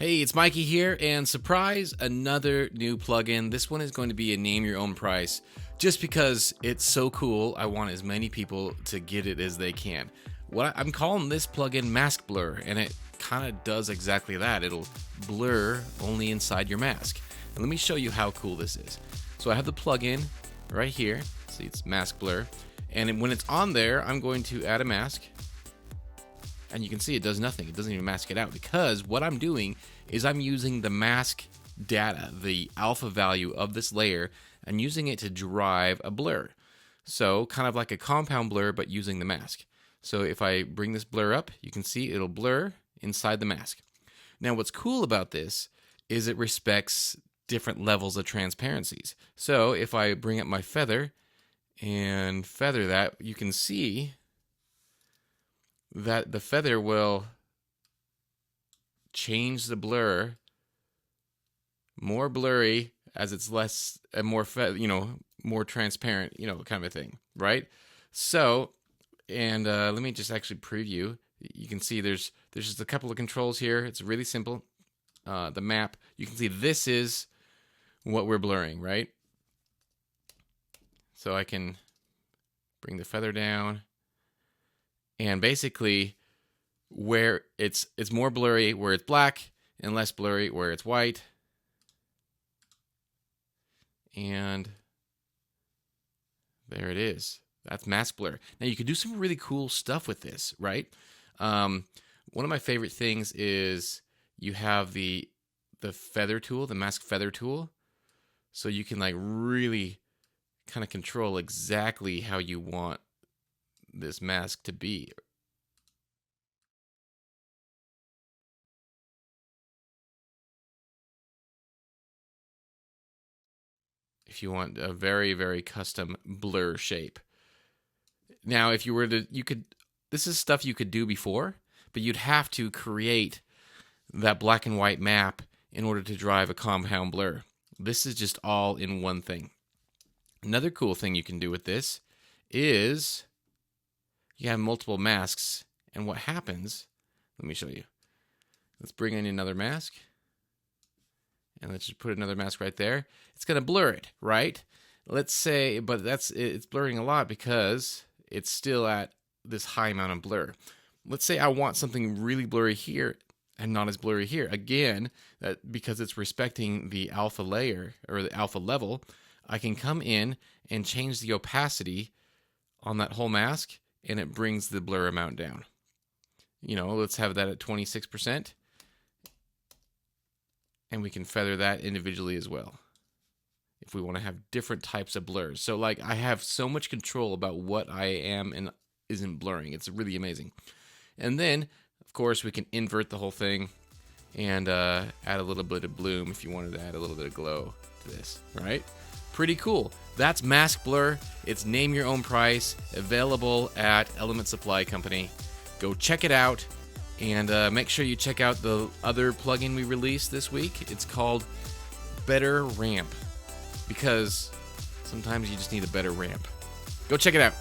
Hey, it's Mikey here, and surprise, another new plugin. This one is going to be a name your own price. Just because it's so cool, I want as many people to get it as they can. I'm calling this plugin Mask Blur, and it kind of does exactly that. It'll blur only inside your mask. And let me show you how cool this is. So I have the plugin right here. See, it's Mask Blur. And when it's on there, I'm going to add a mask. And you can see it does nothing. It doesn't even mask it out, because what I'm doing is I'm using the mask data, the alpha value of this layer, and using it to drive a blur. So kind of like a compound blur, but using the mask. So if I bring this blur up, you can see it'll blur inside the mask. Now what's cool about this is it respects different levels of transparencies. So if I bring up my feather and feather that, you can see that the feather will change the blur more blurry as it's less and more more transparent, kind of a thing, right? So, and let me just actually preview. You can see there's just a couple of controls here. It's really simple. The map, you can see this is what we're blurring, right? So I can bring the feather down. And basically, where it's more blurry where it's black and less blurry where it's white. And there it is. That's mask blur. Now you could do some really cool stuff with this, right? One of my favorite things is you have the feather tool, the mask feather tool. So you can like really kind of control exactly how you want this mask to be. If you want a very, very custom blur shape. Now, if you were to, this is stuff you could do before, but you'd have to create that black and white map in order to drive a compound blur. This is just all in one thing. Another cool thing you can do with this is you have multiple masks, and what happens, let me show you. Let's bring in another mask, and let's just put another mask right there. It's going to blur it, right? Let's say, but it's blurring a lot because it's still at this high amount of blur. Let's say I want something really blurry here and not as blurry here. Again, because it's respecting the alpha layer or the alpha level, I can come in and change the opacity on that whole mask, and it brings the blur amount down. Let's have that at 26%. And we can feather that individually as well if we want to have different types of blurs. So like I have so much control about what I am and isn't blurring. It's really amazing. And then, of course, we can invert the whole thing and add a little bit of bloom if you wanted to add a little bit of glow to this, right? Pretty cool. That's Mask Blur. It's name your own price, available at Element Supply Company. Go check it out, and make sure you check out the other plugin we released this week. It's called Better Ramp, because sometimes you just need a better ramp. Go check it out.